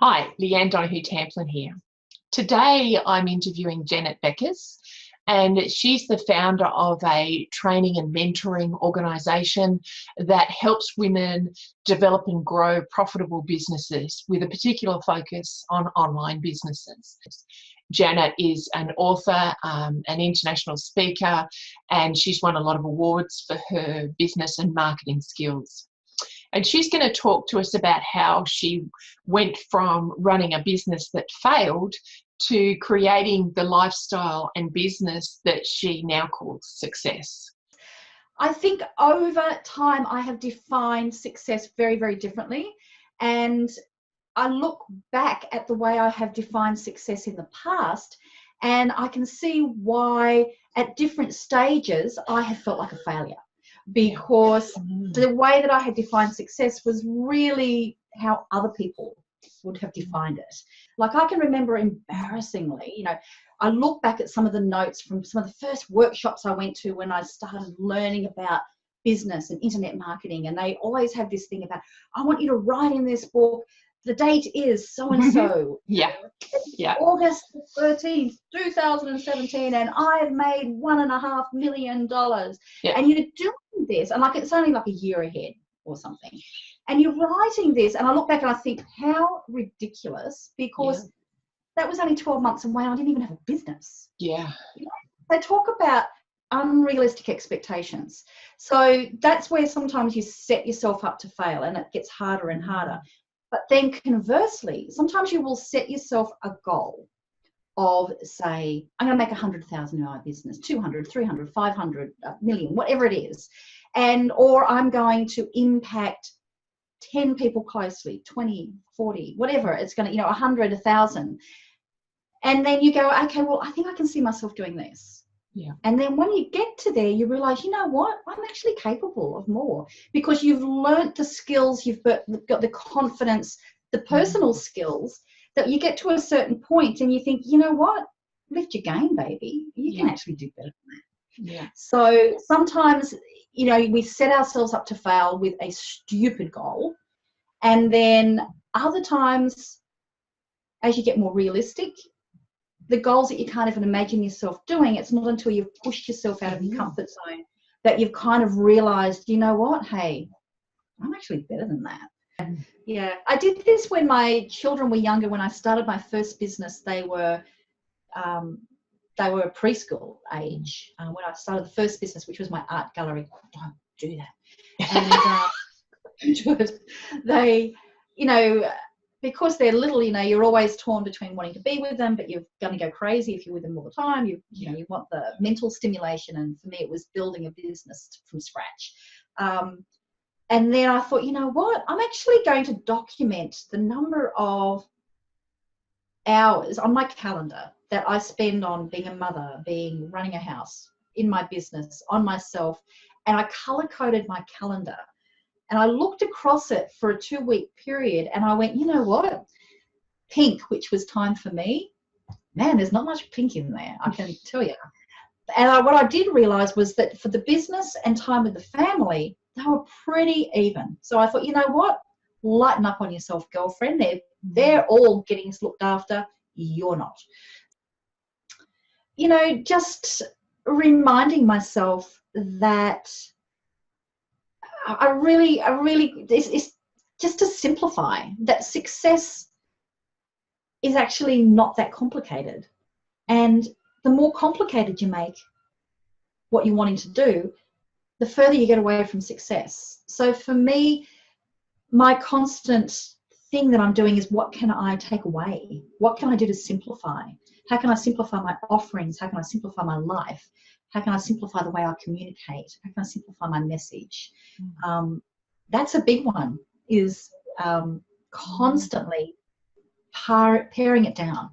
Hi, Leanne Donahue-Tamplin here. Today I'm interviewing Janet Beckers, and she's the founder of a training and mentoring organisation that helps women develop and grow profitable businesses with a particular focus on online businesses. Janet is an author, an international speaker, and she's won a lot of awards for her business and marketing skills. And she's going to talk to us about how she went from running a business that failed to creating the lifestyle and business that she now calls success. I think over time I have defined success very, very differently. And I look back at the way I have defined success in the past, and I can see why at different stages I have felt like a failure. Because the way that I had defined success was really how other people would have defined it. Like, I can remember embarrassingly, I look back at some of the notes from some of the first workshops I went to when I started learning about business and internet marketing, and they always have this thing about, I want you to write in this book, the date is so-and-so. Yeah. August 13th, 2017, and I've made $1.5 million. Yeah. And you're doing this, and like it's only like a year ahead or something. And you're writing this, and I look back and I think, how ridiculous, because that was only 12 months away. I didn't even have a business. Yeah. They talk about unrealistic expectations. So that's where sometimes you set yourself up to fail, and it gets harder and harder. But then conversely, sometimes you will set yourself a goal of, say, I'm going to make 100,000 in my business, 200, 300, 500, a million, whatever it is. Or I'm going to impact 10 people closely, 20, 40, whatever. It's going to, 100, 1,000. And then you go, okay, well, I think I can see myself doing this. Yeah. And then when you get to there, you realize, you know what? I'm actually capable of more, because you've learnt the skills, you've got the confidence, the personal skills, that you get to a certain point and you think, you know what? Lift your game, baby. You can actually do better than that. Yeah. So sometimes, we set ourselves up to fail with a stupid goal. And then other times, as you get more realistic, the goals that you can't even imagine yourself doing, it's not until you've pushed yourself out of your comfort zone that you've kind of realized, you know what, hey, I'm actually better than that. Yeah, I did this when my children were younger. When I started my first business, they were preschool age. When I started the first business, which was my art gallery, don't do that. And they, because they're little, you're always torn between wanting to be with them, but you're going to go crazy if you're with them all the time. You want the mental stimulation, and for me, it was building a business from scratch. And then I thought, you know what? I'm actually going to document the number of hours on my calendar that I spend on being a mother, running a house, in my business, on myself, and I color-coded my calendar. And I looked across it for a 2-week period, and I went, you know what? Pink, which was time for me. Man, there's not much pink in there, I can tell you. And what I did realize was that for the business and time with the family, they were pretty even. So I thought, you know what? Lighten up on yourself, girlfriend. They're all getting looked after. You're not. Just reminding myself that I really, it's just to simplify that success is actually not that complicated. And the more complicated you make what you're wanting to do, the further you get away from success. So for me, my constant thing that I'm doing is, what can I take away? What can I do to simplify? How can I simplify my offerings? How can I simplify my life? How can I simplify the way I communicate? How can I simplify my message? That's a big one, is constantly paring it down.